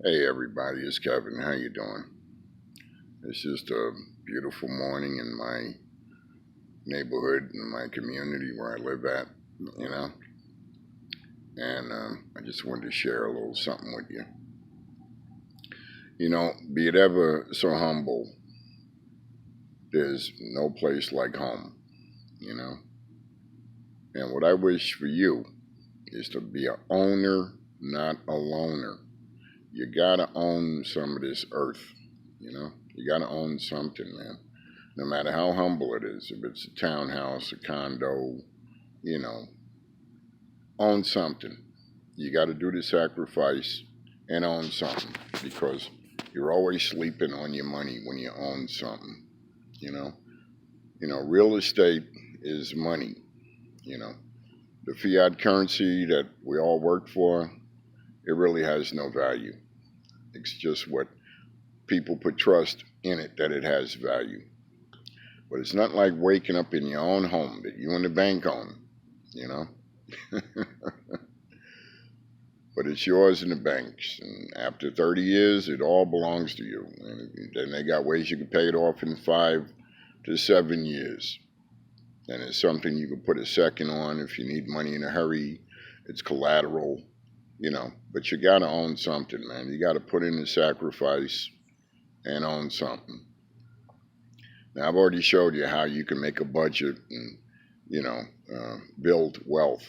Hey everybody, it's Kevin. How you doing? It's just a beautiful morning in my neighborhood, in my community where I live at, you know. And I just wanted to share a little something with you. Be it ever so humble, there's no place like home, you know. And what I wish for you is to be a owner, not a loner. You gotta own some of this earth, you know. You gotta own something, man. No matter how humble it is, if it's a townhouse, a condo, you know, own something. You got to do the sacrifice and own something because you're always sleeping on your money when you own something. You know, real estate is money. You know, the fiat currency that we all work for, it really has no value. It's just what people put trust in it that it has value. But it's not like waking up in your own home that you and the bank own. You know. But it's yours in the banks. And after 30 years, it all belongs to you. And then they got ways you can pay it off in 5 to 7 years. And it's something you can put a second on if you need money in a hurry. It's collateral, But you got to own something, man. You got to put in the sacrifice and own something. Now, I've already showed you how you can make a budget and, build wealth.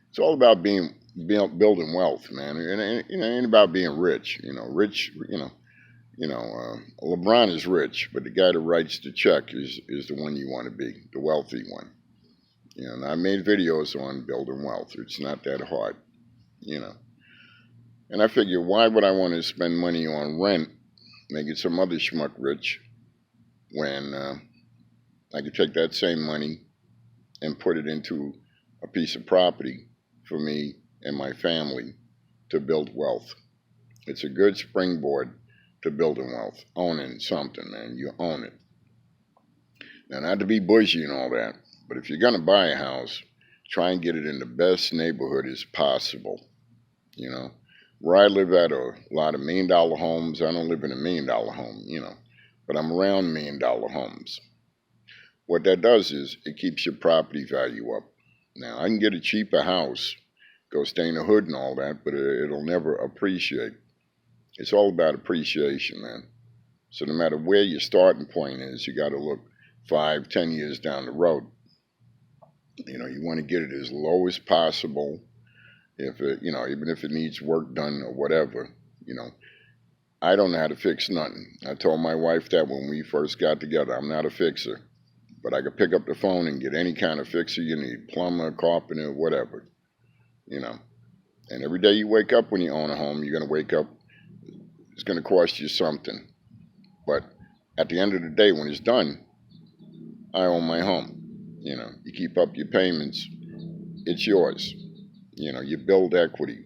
It's all about building wealth, man. And it ain't about being rich. Rich. LeBron is rich, but the guy that writes the check is the one you want to be, the wealthy one. And I made videos on building wealth. It's not that hard, you know. And I figure, why would I want to spend money on rent, making some other schmuck rich, when I could take that same money and put it into a piece of property for me and my family to build wealth. It's a good springboard to building wealth. Owning something, man. You own it. Now, not to be bougie and all that, but if you're going to buy a house, try and get it in the best neighborhood as possible. Where I live at a lot of $1 million homes. I don't live in a $1 million home, but I'm around $1 million homes. What that does is it keeps your property value up. Now, I can get a cheaper house, go stay in the hood and all that, but it'll never appreciate. It's all about appreciation, man. So no matter where your starting point is, you got to look 5, 10 years down the road. You want to get it as low as possible. If it, even if it needs work done or whatever, I don't know how to fix nothing. I told my wife that when we first got together. I'm not a fixer, but I could pick up the phone and get any kind of fixer you need, plumber, carpenter, whatever. And every day you wake up when you own a home, you're going to wake up, it's going to cost you something. But at the end of the day, when it's done, I own my home. You keep up your payments, it's yours. You build equity.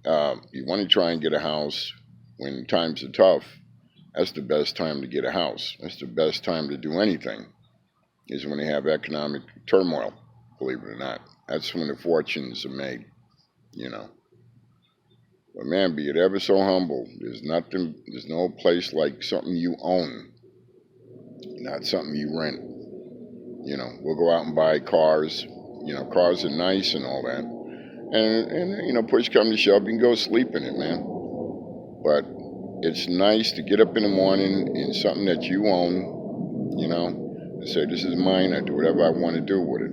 You want to try and get a house when times are tough. That's the best time to get a house. That's the best time to do anything, is when they have economic turmoil, believe it or not. That's when the fortunes are made, you know. But man, be it ever so humble, there's no place like something you own, not something you rent. We'll go out and buy cars. Cars are nice and all that. And push come to shove, you can go sleep in it, man. But it's nice to get up in the morning in something that you own, and say, this is mine. I do whatever I want to do with it.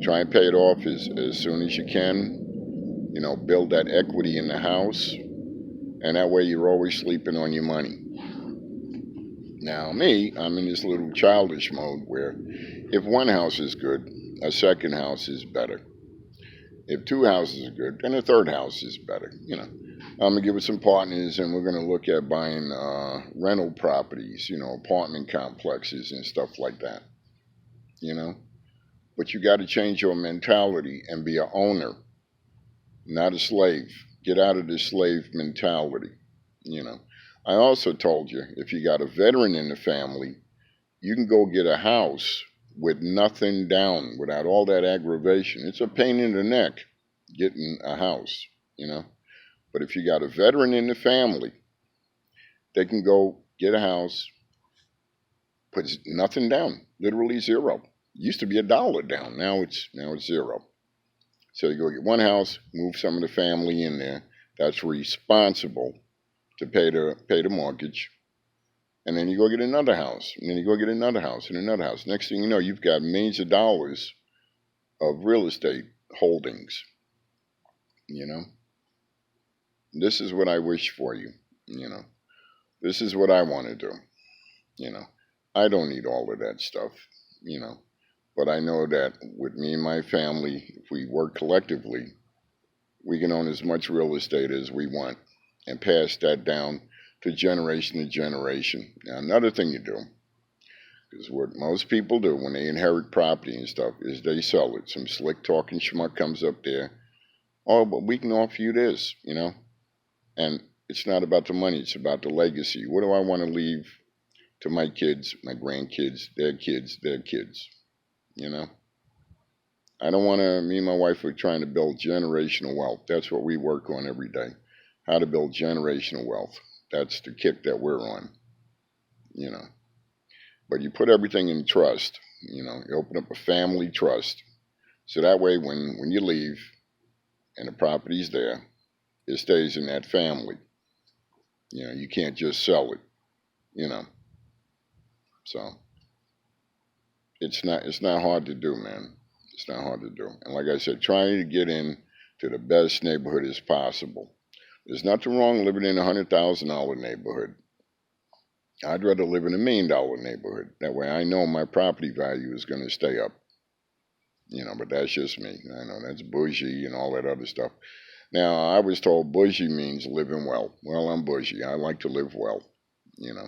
Try and pay it off as soon as you can. Build that equity in the house. And that way you're always sleeping on your money. Now, me, I'm in this little childish mode where if one house is good, a second house is better. If two houses are good, then a third house is better. I'm gonna get with some partners, and we're gonna look at buying rental properties, apartment complexes and stuff like that. You know, but you got to change your mentality and be a owner, not a slave. Get out of this slave mentality. You know, I also told you if you got a veteran in the family, you can go get a house with nothing down, without all that aggravation. It's a pain in the neck getting a house. But if you got a veteran in the family, they can go get a house, put nothing down, literally zero. Used to be $1 down, now it's zero. So you go get one house, move some of the family in there. That's responsible to pay the mortgage, and then you go get another house, and then you go get another house and another house. Next thing you know, you've got millions of dollars of real estate holdings. You know, this is what I wish for you. You know, this is what I want to do. You know, I don't need all of that stuff. You know, but I know that with me and my family, if we work collectively, we can own as much real estate as we want and pass that down to generation. Now, another thing you do is what most people do when they inherit property and stuff is they sell it. Some slick talking schmuck comes up there. Oh, but we can offer you this, you know? And it's not about the money, it's about the legacy. What do I want to leave to my kids, my grandkids, their kids, their kids? You know? I don't want to, me and my wife are trying to build generational wealth. That's what we work on every day. How to build generational wealth. That's the kick that we're on, you know. But you put everything in trust, you know. You open up a family trust. So that way when you leave and the property's there, it stays in that family. You know, you can't just sell it, you know. So it's not hard to do, man. It's not hard to do. And like I said, trying to get in to the best neighborhood as possible. There's nothing wrong living in a $100,000 neighborhood. I'd rather live in $1 million neighborhood. That way I know my property value is going to stay up. You know, but that's just me. I know that's bougie and all that other stuff. Now, I was told bougie means living well. Well, I'm bougie. I like to live well, you know.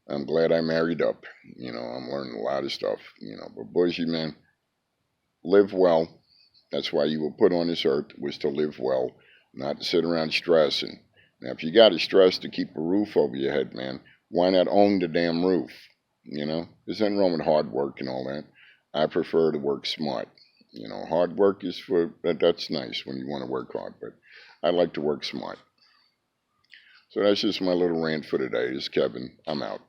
I'm glad I married up. You know, I'm learning a lot of stuff, you know. But bougie, man, live well. That's why you were put on this earth, was to live well, not to sit around stressing. Now, if you got to stress to keep a roof over your head, man, why not own the damn roof? You know, there's nothing wrong with hard work and all that. I prefer to work smart. You know, hard work is that's nice when you want to work hard, but I like to work smart. So that's just my little rant for today. This is Kevin. I'm out.